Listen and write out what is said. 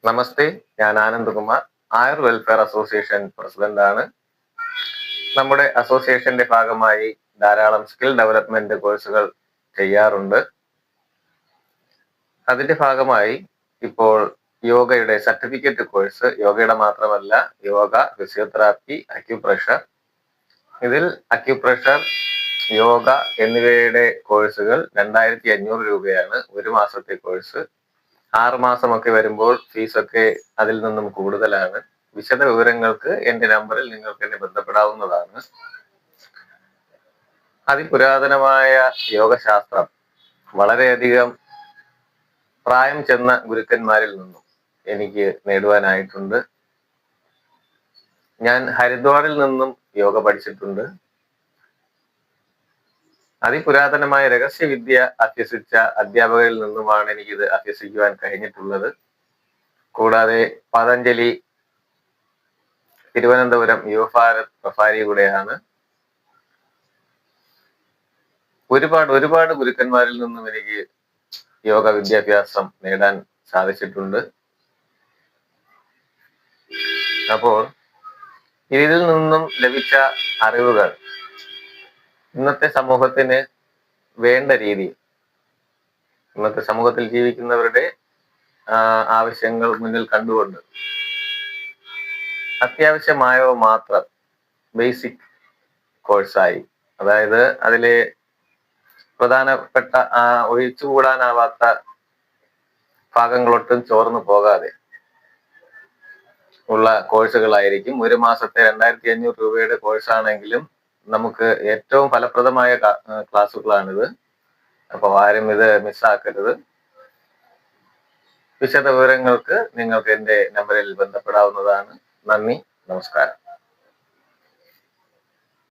നമസ്തേ, ഞാൻ ആനന്ദ്കുമാർ, ആയുർ welfare association president ആണ്. നമ്മുടെ അസോസിയേഷന്റെ ഭാഗമായി ധാരാളം സ്കിൽ ഡെവലപ്മെന്റ് കോഴ്സുകൾ ചെയ്യാറുണ്ട്. അതിന്റെ ഭാഗമായി ഇപ്പോൾ യോഗയുടെ സർട്ടിഫിക്കറ്റ് കോഴ്സ്, യോഗയുടെ മാത്രമല്ല, യോഗ, ഫിസിയോതെറാപ്പി, അക്യുപ്രഷർ, ഇതിൽ അക്യുപ്രഷർ, യോഗ എന്നിവയുടെ കോഴ്സുകൾ 2500 രൂപയാണ് ഒരു മാസത്തെ കോഴ്സ്. 6 മാസമൊക്കെ വരുമ്പോൾ ഫീസൊക്കെ അതിൽ നിന്നും കൂടുതലാണ്. വിശദ വിവരങ്ങൾക്ക് എന്റെ നമ്പറിൽ നിങ്ങൾക്ക് എന്നെ ബന്ധപ്പെടാവുന്നതാണ്. അതിപുരാതനമായ യോഗശാസ്ത്രം വളരെയധികം പ്രായം ചെന്ന ഗുരുക്കന്മാരിൽ നിന്നും എനിക്ക് നേടുവാനായിട്ടുണ്ട്. ഞാൻ ഹരിദ്വാറിൽ നിന്നും യോഗ പഠിച്ചിട്ടുണ്ട്. അതിപുരാതനമായ രഹസ്യവിദ്യ അഭ്യസിച്ച അധ്യാപകരിൽ നിന്നുമാണ് എനിക്കിത് അഭ്യസിക്കുവാൻ കഴിഞ്ഞിട്ടുള്ളത്. കൂടാതെ പതഞ്ജലി, തിരുവനന്തപുരം യുവഭാരത് പ്രഭാരി കൂടെയാണ്. ഒരുപാട് ഗുരുക്കന്മാരിൽ നിന്നും എനിക്ക് യോഗ വിദ്യാഭ്യാസം നേടാൻ സാധിച്ചിട്ടുണ്ട്. അപ്പോൾ ഇതിൽ നിന്നും ലഭിച്ച അറിവുകൾ ഇന്നത്തെ സമൂഹത്തിന് വേണ്ട രീതിയിൽ, ഇന്നത്തെ സമൂഹത്തിൽ ജീവിക്കുന്നവരുടെ ആവശ്യങ്ങൾ മുന്നിൽ കണ്ടുകൊണ്ട് അത്യാവശ്യമായവ മാത്രം ബേസിക് കോഴ്സായി, അതായത് അതിലെ പ്രധാനപ്പെട്ട ഒഴിച്ചുകൂടാനാവാത്ത ഭാഗങ്ങളൊട്ടും ചോർന്നു പോകാതെ ഉള്ള കോഴ്സുകളായിരിക്കും. ഒരു മാസത്തെ 2500 രൂപയുടെ കോഴ്സാണെങ്കിലും നമുക്ക് ഏറ്റവും ഫലപ്രദമായ ക്ലാസ്സുകളാണിത്. അപ്പോൾ ആരും ഇത് മിസ്സാക്കരുത്. വിശദ വിവരങ്ങൾക്ക് നിങ്ങൾക്ക് എൻ്റെ നമ്പറിൽ ബന്ധപ്പെടാവുന്നതാണ്. നന്ദി, നമസ്കാരം.